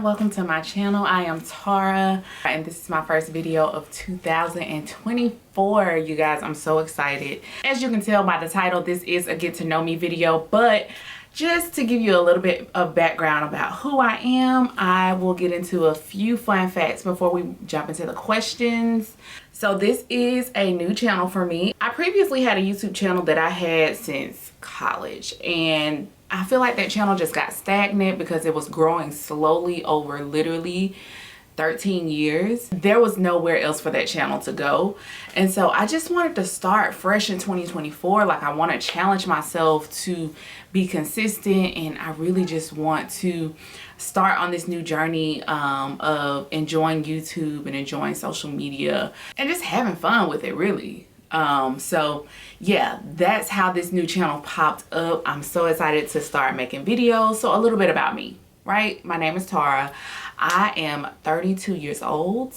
welcome to my channel. I am Tara and this is my first video of 2024. You guys, I'm so excited. As you can tell by the title, this is a get to know me video, but just to give you a little bit of background about who I am, I will get into a few fun facts before we jump into the questions. So this is a new channel for me. I previously had a YouTube channel that I had since college, and I feel like that channel just got stagnant because it was growing slowly over literally 13 years. There was nowhere else for that channel to go. And so I just wanted to start fresh in 2024. Like, I want to challenge myself to be consistent, and I really just want to start on this new journey of enjoying YouTube and enjoying social media and just having fun with it, really. So yeah, that's how this new channel popped up. I'm so excited to start making videos. So a little bit about me, right? My name is Tara. I am 32 years old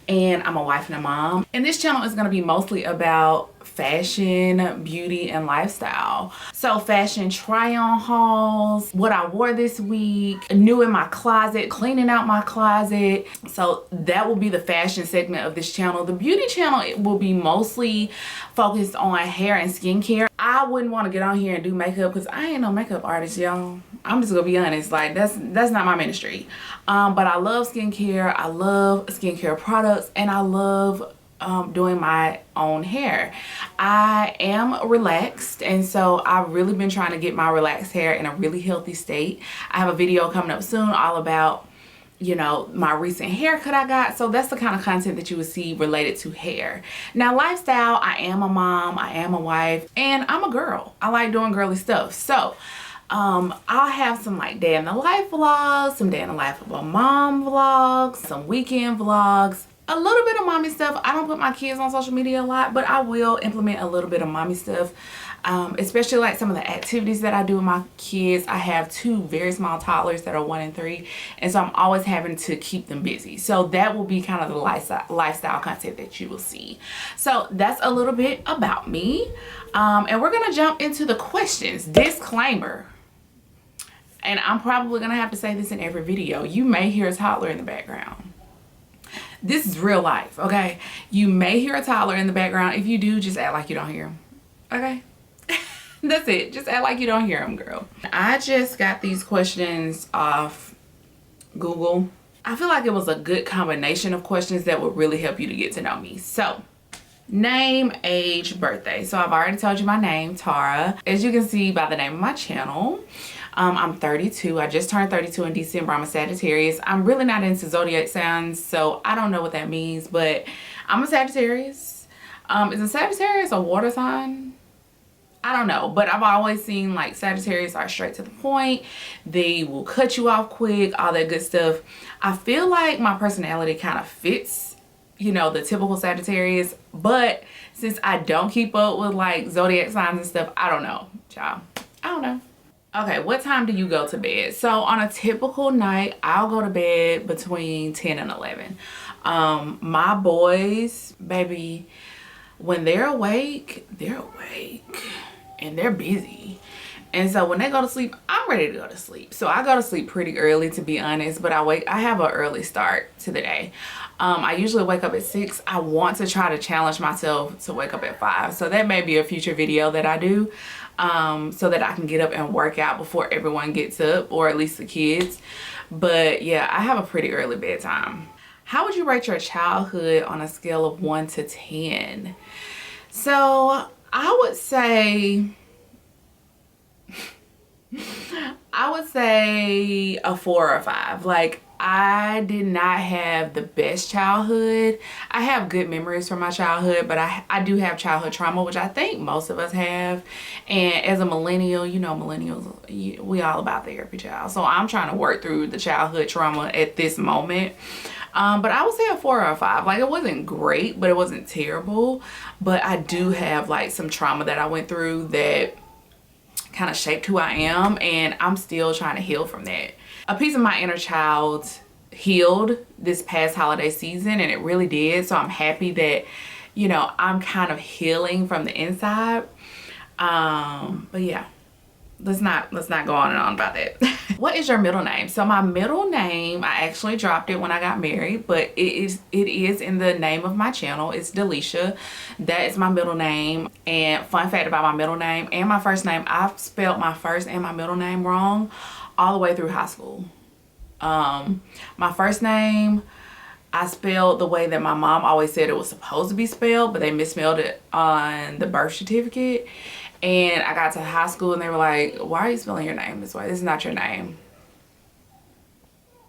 and I'm a wife and a mom. And this channel is going to be mostly about fashion, beauty, and lifestyle. So fashion try-on hauls, what I wore this week, new in my closet, cleaning out my closet. So that will be the fashion segment of this channel. The beauty channel, it will be mostly focused on hair and skincare. I wouldn't want to get on here and do makeup because I ain't no makeup artist, y'all. I'm just gonna be honest, like that's not my ministry. But I love skincare, I love skincare products, and I love doing my own hair. I am relaxed, and so I've really been trying to get my relaxed hair in a really healthy state. I have a video coming up soon all about, you know, my recent haircut I got. So that's the kind of content that you would see related to hair. Now, lifestyle, I am a mom, I am a wife, and I'm a girl. I like doing girly stuff. So I'll have some like day in the life vlogs, some day in the life of a mom vlogs, some weekend vlogs, a little bit of mommy stuff. I don't put my kids on social media a lot, but I will implement a little bit of mommy stuff, especially like some of the activities that I do with my kids. I have two very small toddlers that are 1 and 3, and so I'm always having to keep them busy. So that will be kind of the lifestyle content that you will see. So that's a little bit about me, and we're gonna jump into the questions. Disclaimer, and I'm probably gonna have to say this in every video, you may hear a toddler in the background. This is real life, okay? You may hear a toddler in the background. If you do, just act like you don't hear him, okay? That's it. Just act like you don't hear him, girl. I just got these questions off Google. I feel like it was a good combination of questions that would really help you to get to know me. So, name, age, birthday. So I've already told you my name, Tara. As you can see by the name of my channel, I'm 32. I just turned 32 in December. I'm a Sagittarius. I'm really not into zodiac signs, so I don't know what that means, but I'm a Sagittarius. Is a Sagittarius a water sign? I don't know, but I've always seen like Sagittarius are straight to the point. They will cut you off quick, all that good stuff. I feel like my personality kind of fits, you know, the typical Sagittarius, but since I don't keep up with like zodiac signs and stuff, I don't know, child. I don't know. Okay, what time do you go to bed? So on a typical night, I'll go to bed between 10 and 11. My boys, baby, when they're awake and they're busy. And so when they go to sleep, I'm ready to go to sleep. So I go to sleep pretty early, to be honest, but I have an early start to the day. I usually wake up at 6. I want to try to challenge myself to wake up at 5. So that may be a future video that I do, so that I can get up and work out before everyone gets up, or at least the kids. But yeah, I have a pretty early bedtime. How would you rate your childhood on a scale of 1 to 10? So I would say a 4 or a 5. Like, I did not have the best childhood. I have good memories from my childhood, but I do have childhood trauma, which I think most of us have. And as a millennial, you know, millennials, we all about therapy, child. So I'm trying to work through the childhood trauma at this moment. But I would say a 4 or a 5. Like, it wasn't great, but it wasn't terrible. But I do have like some trauma that I went through that kind of shaped who I am, and I'm still trying to heal from that. A piece of my inner child healed this past holiday season, and it really did. So I'm happy that, you know, I'm kind of healing from the inside. But yeah, let's not go on and on about that. What is your middle name? So my middle name, I actually dropped it when I got married, but it is in the name of my channel. It's Delisha. That is my middle name. And fun fact about my middle name and my first name, I've spelled my first and my middle name wrong all the way through high school. My first name, I spelled the way that my mom always said it was supposed to be spelled, but they misspelled it on the birth certificate. And I got to high school and they were like, why are you spelling your name this way? This is not your name.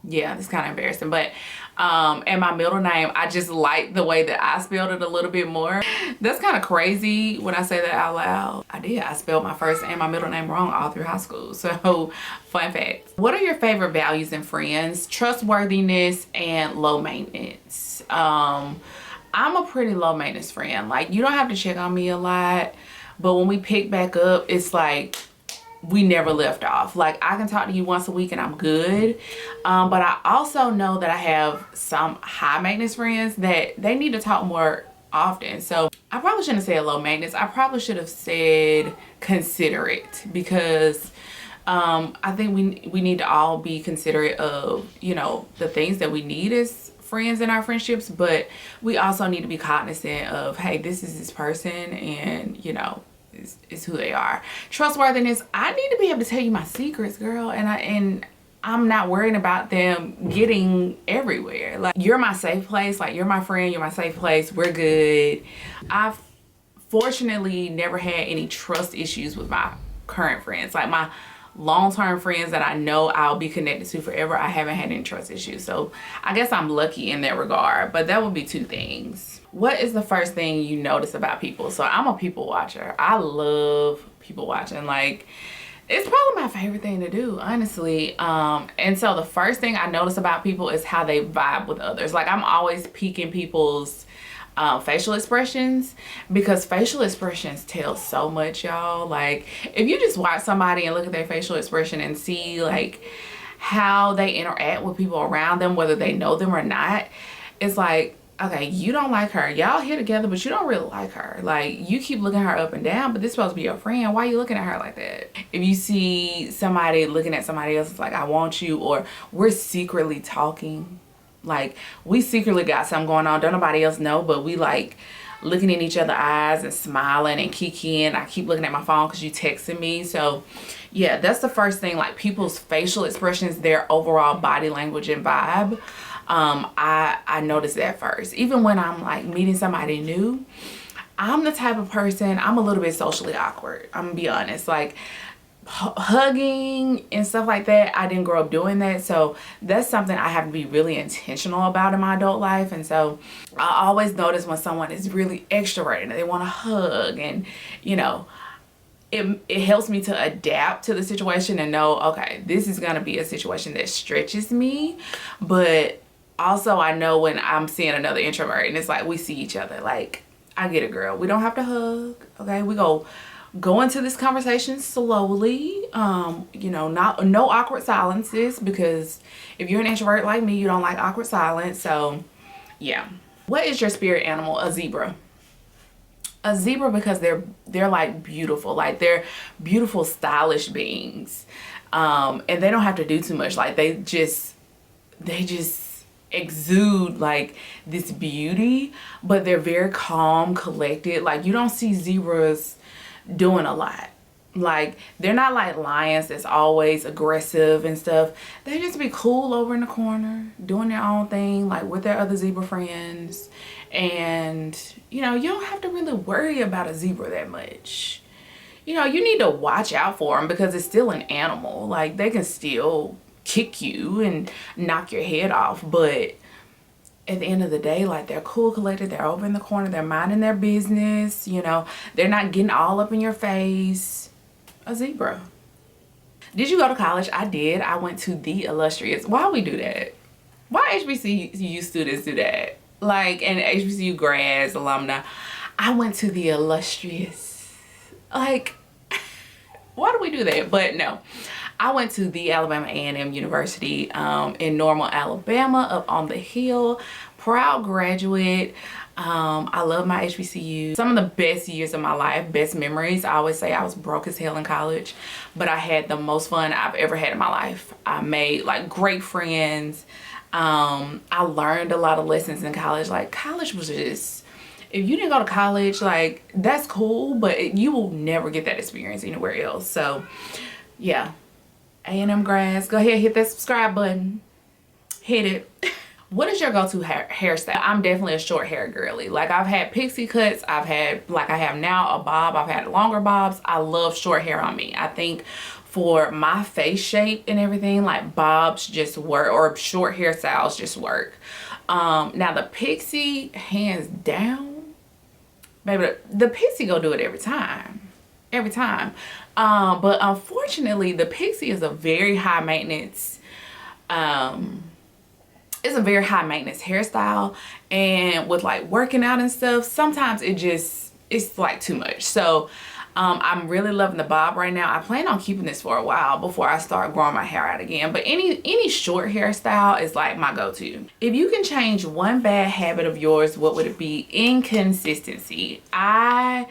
Yeah, it's kind of embarrassing. But and my middle name, I just like the way that I spelled it a little bit more. That's kind of crazy when I say that out loud. I spelled my first and my middle name wrong all through high school. So fun fact. What are your favorite values in friends? Trustworthiness and low maintenance. I'm a pretty low maintenance friend. Like, you don't have to check on me a lot, but when we pick back up, it's like we never left off. Like, I can talk to you once a week and I'm good. But I also know that I have some high maintenance friends that they need to talk more often. So I probably shouldn't say low maintenance. I probably should have said considerate, because I think we need to all be considerate of, you know, the things that we need as friends in our friendships, but we also need to be cognizant of, hey, this is this person, and you know, is who they are. Trustworthiness, I need to be able to tell you my secrets, girl, and I'm not worrying about them getting everywhere. Like, you're my safe place. Like, you're my friend, you're my safe place, we're good. I've fortunately never had any trust issues with my current friends. Like, my long-term friends that I know I'll be connected to forever, I haven't had any trust issues. So I guess I'm lucky in that regard. But that would be two things. What is the first thing you notice about people? So I'm a people watcher. I love people watching. Like, it's probably my favorite thing to do, honestly. And so the first thing I notice about people is how they vibe with others. Like, I'm always peeking people's facial expressions, because facial expressions tell so much, y'all. Like, if you just watch somebody and look at their facial expression and see like how they interact with people around them, whether they know them or not, it's like, okay, you don't like her. Y'all here together, but you don't really like her. Like, you keep looking her up and down, but this is supposed to be your friend. Why are you looking at her like that? If you see somebody looking at somebody else, it's like, I want you, or we're secretly talking. Like, we secretly got something going on. Don't nobody else know, but we like looking in each other's eyes and smiling and kikiing. I keep looking at my phone because you texting me. So yeah, that's the first thing. Like, people's facial expressions, their overall body language and vibe. I noticed that first. Even when I'm like meeting somebody new, I'm the type of person, I'm a little bit socially awkward. I'm gonna be honest. Like, hugging and stuff like that, I didn't grow up doing that. So that's something I have to be really intentional about in my adult life. And so I always notice when someone is really extroverted and they want to hug, and you know, it helps me to adapt to the situation and know, okay, this is going to be a situation that stretches me. But also I know when I'm seeing another introvert and it's like we see each other, like, I get it, girl, we don't have to hug, okay? We go into this conversation slowly. You know, no awkward silences, because if you're an introvert like me, you don't like awkward silence. So yeah. What is your spirit animal? A zebra. A zebra, because they're like beautiful. Like, they're beautiful, stylish beings. And they don't have to do too much. Like, they just exude like this beauty, but they're very calm, collected. Like, you don't see zebras doing a lot. Like, they're not like lions that's always aggressive and stuff. They just be cool over in the corner doing their own thing, like with their other zebra friends. And you know, you don't have to really worry about a zebra that much. You know, you need to watch out for them because it's still an animal. Like, they can still kick you and knock your head off, but at the end of the day, like, they're cool, collected, they're over in the corner, they're minding their business, you know, they're not getting all up in your face. A zebra. Did you go to college? I did. I went to the illustrious. Why we do that? Why HBCU students do that? Like, and HBCU grads, alumni. I went to the illustrious. Like, why do we do that? But no, I went to the Alabama A&M University in Normal, Alabama, up on the hill. proud graduate. I love my HBCU. Some of the best years of my life, best memories. I always say I was broke as hell in college, but I had the most fun I've ever had in my life. I made like great friends. I learned a lot of lessons in college. Like college was just, if you didn't go to college, like that's cool, but you will never get that experience anywhere else. So yeah, A&M grads, go ahead, hit that subscribe button, hit it. What is your go-to hairstyle? I'm definitely a short hair girly. Like I've had pixie cuts, I've had, like I have now, a bob, I've had longer bobs. I love short hair on me. I think for my face shape and everything, like bobs just work, or short hairstyles just work. Now the pixie, hands down, baby, the pixie go do it every time. Every time. But unfortunately, the pixie is a very high maintenance, it's a very high maintenance hairstyle, and with like working out and stuff, sometimes it's like too much. So I'm really loving the bob right now. I plan on keeping this for a while before I start growing my hair out again, but any short hairstyle is like my go-to. If you can change one bad habit of yours, what would it be? Inconsistency. I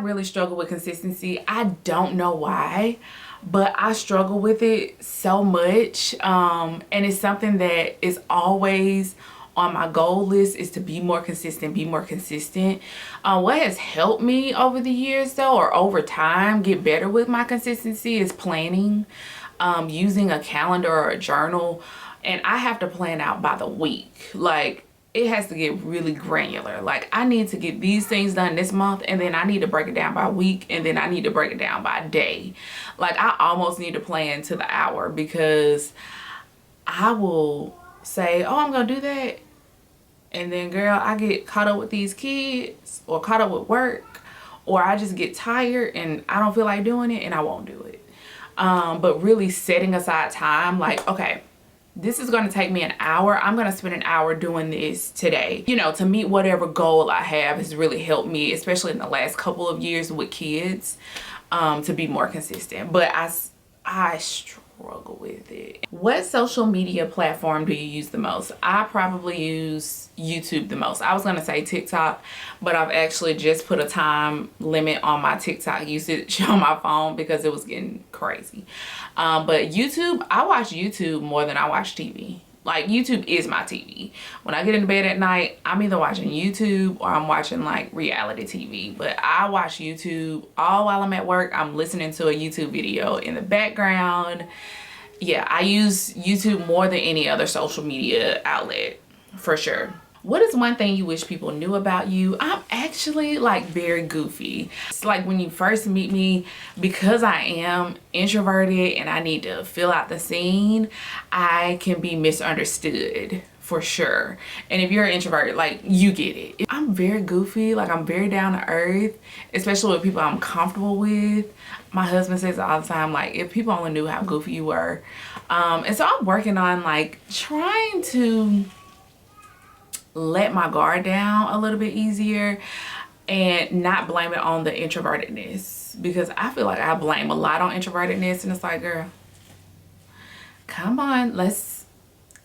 really struggle with consistency. I don't know why, but I struggle with it so much. And it's something that is always on my goal list, is to be more consistent, be more consistent. What has helped me over the years though, or over time, get better with my consistency is planning, using a calendar or a journal. And I have to plan out by the week. Like it has to get really granular. Like I need to get these things done this month, and then I need to break it down by week, and then I need to break it down by day. Like I almost need to plan to the hour, because I will say, oh, I'm gonna do that, and then girl, I get caught up with these kids or caught up with work, or I just get tired and I don't feel like doing it, and I won't do it. But really setting aside time, like, okay, this is going to take me an hour. I'm going to spend an hour doing this today, you know, to meet whatever goal I have, has really helped me, especially in the last couple of years with kids, to be more consistent. But I struggle with it. What social media platform do you use the most? I probably use YouTube the most. I was going to say TikTok, but I've actually just put a time limit on my TikTok usage on my phone because it was getting crazy. But YouTube, I watch YouTube more than I watch TV. Like YouTube is my TV. When I get into bed at night, I'm either watching YouTube or I'm watching like reality TV. But I watch YouTube all while I'm at work. I'm listening to a YouTube video in the background. Yeah, I use YouTube more than any other social media outlet, for sure. What is one thing you wish people knew about you? I'm actually like very goofy. It's like when you first meet me, because I am introverted and I need to fill out the scene, I can be misunderstood for sure. And if you're an introvert, like you get it. I'm very goofy, like I'm very down to earth, especially with people I'm comfortable with. My husband says all the time, like if people only knew how goofy you were. And so I'm working on like trying to let my guard down a little bit easier and not blame it on the introvertedness, because I feel like I blame a lot on introvertedness, and it's like, girl, come on,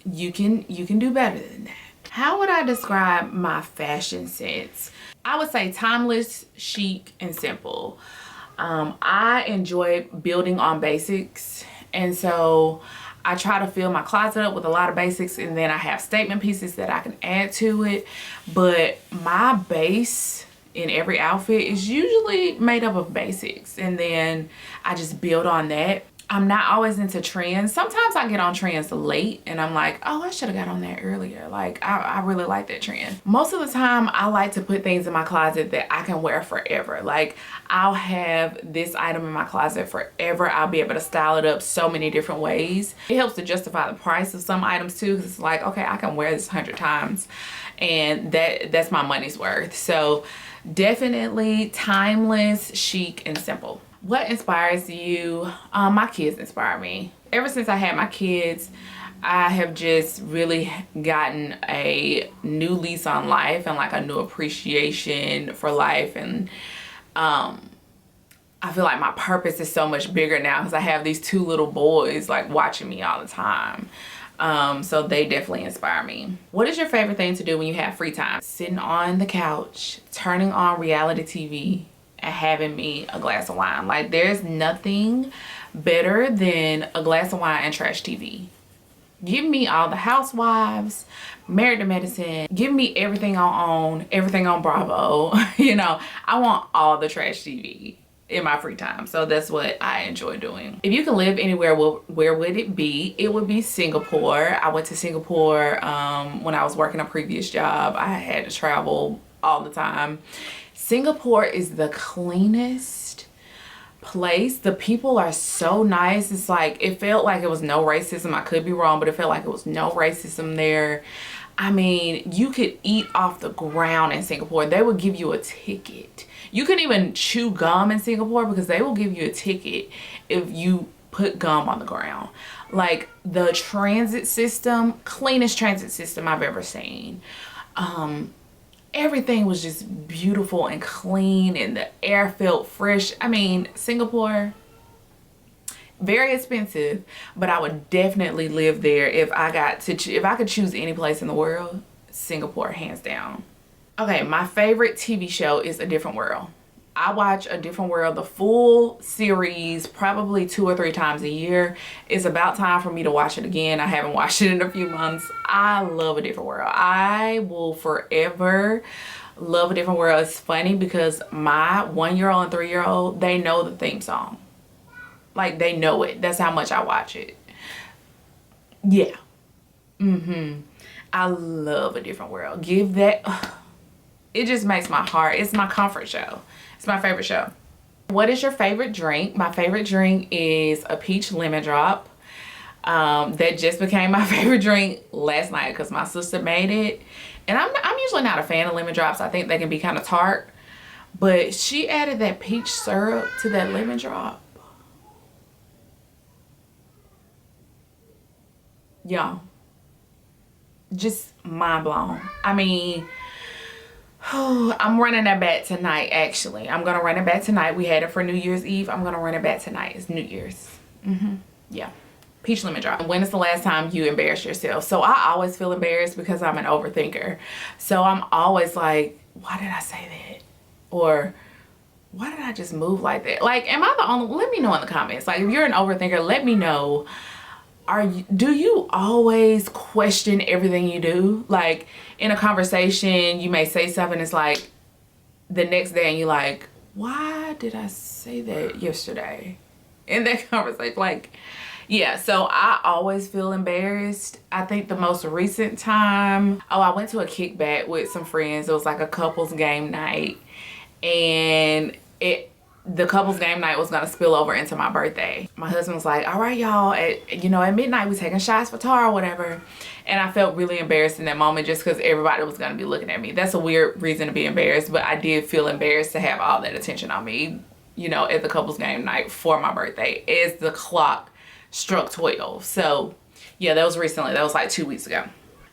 you can do better than that. How would I describe my fashion sense? I would say timeless, chic, and simple. I enjoy building on basics, and so I try to fill my closet up with a lot of basics, and then I have statement pieces that I can add to it. But my base in every outfit is usually made up of basics, and then I just build on that. I'm not always into trends. Sometimes I get on trends late and I'm like, oh, I should have got on that earlier. Like I really like that trend. Most of the time I like to put things in my closet that I can wear forever. Like I'll have this item in my closet forever. I'll be able to style it up so many different ways. It helps to justify the price of some items too, because it's like, okay, I can wear this 100 times and that's my money's worth. So definitely timeless, chic, and simple. What inspires you? My kids inspire me. Ever since I had my kids, I have just really gotten a new lease on life and like a new appreciation for life. And I feel like my purpose is so much bigger now because I have these two little boys like watching me all the time. So they definitely inspire me. What is your favorite thing to do when you have free time? Sitting on the couch, turning on reality TV, and having me a glass of wine. Like, there's nothing better than a glass of wine and trash TV. Give me all the Housewives, Married to Medicine. Give me everything on everything on Bravo. You know, I want all the trash TV in my free time. So that's what I enjoy doing. If you could live anywhere, where would it be? It would be Singapore. I went to Singapore when I was working a previous job. I had to travel all the time. Singapore is the cleanest place. The people are so nice. It's like, it felt like it was no racism. I could be wrong, but it felt like it was no racism there. I mean, you could eat off the ground in Singapore. They would give you a ticket. You couldn't even chew gum in Singapore because they will give you a ticket if you put gum on the ground. Like, the transit system, cleanest transit system I've ever seen. Everything was just beautiful and clean, and the air felt fresh. I mean, Singapore, very expensive, but I would definitely live there if I got to if I could choose any place in the world. Singapore, hands down. Okay, my favorite TV show is A Different World. I watch A Different World, the full series, probably 2 or 3 times a year. It's about time for me to watch it again. I haven't watched it in a few months. I love A Different World. I will forever love A Different World. It's funny because my 1-year-old and 3-year-old, they know the theme song. Like, they know it. That's how much I watch it. Yeah. I love A Different World. Give that... It just makes my heart... It's my comfort show. It's my favorite show. What is your favorite drink? My favorite drink is a peach lemon drop. That just became my favorite drink last night because my sister made it. And I'm usually not a fan of lemon drops. I think they can be kind of tart. But she added that peach syrup to that lemon drop. Y'all, just mind blown. I mean, I'm running that back tonight. Actually, I'm gonna run it back tonight. We had it for New Year's Eve. I'm gonna run it back tonight. It's New Year's. Yeah, peach lemon drop. When is the last time you embarrassed yourself? So I always feel embarrassed because I'm an overthinker. So I'm always like, why did I say that? Or why did I just move like that? Like, am I the only? Let me know in the comments. Like, if you're an overthinker, let me know. Do you always question everything you do? Like, in a conversation, you may say something, it's like the next day and you're like, why did I say that yesterday in that conversation? Like, yeah, so I always feel embarrassed. I think the most recent time, I went to a kickback with some friends. It was like a couples game night, and the couples game night was gonna spill over into my birthday. My husband was like, all right, y'all, at midnight we taking shots for Tara or whatever. And I felt really embarrassed in that moment just because everybody was gonna be looking at me. That's a weird reason to be embarrassed, but I did feel embarrassed to have all that attention on me, you know, at the couples game night for my birthday as the clock struck 12. So yeah, that was recently. That was like 2 weeks ago.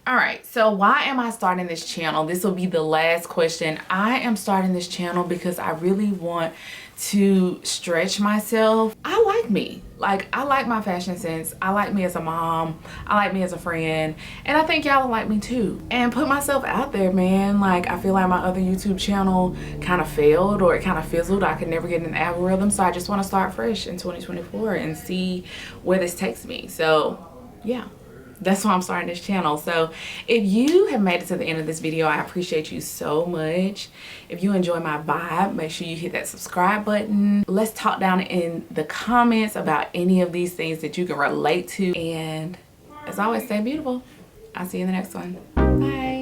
All right, so why am I starting this channel? This will be the last question. I am starting this channel because I really want to stretch myself. I like me. Like, I like my fashion sense. I like me as a mom. I like me as a friend. And I think y'all like me too. And put myself out there, man. Like, I feel like my other YouTube channel kind of failed, or it kind of fizzled. I could never get an algorithm. So I just want to start fresh in 2024 and see where this takes me. So yeah, that's why I'm starting this channel. So if you have made it to the end of this video, I appreciate you so much. If you enjoy my vibe, make sure you hit that subscribe button. Let's talk down in the comments about any of these things that you can relate to. And as always, stay beautiful. I'll see you in the next one. Bye.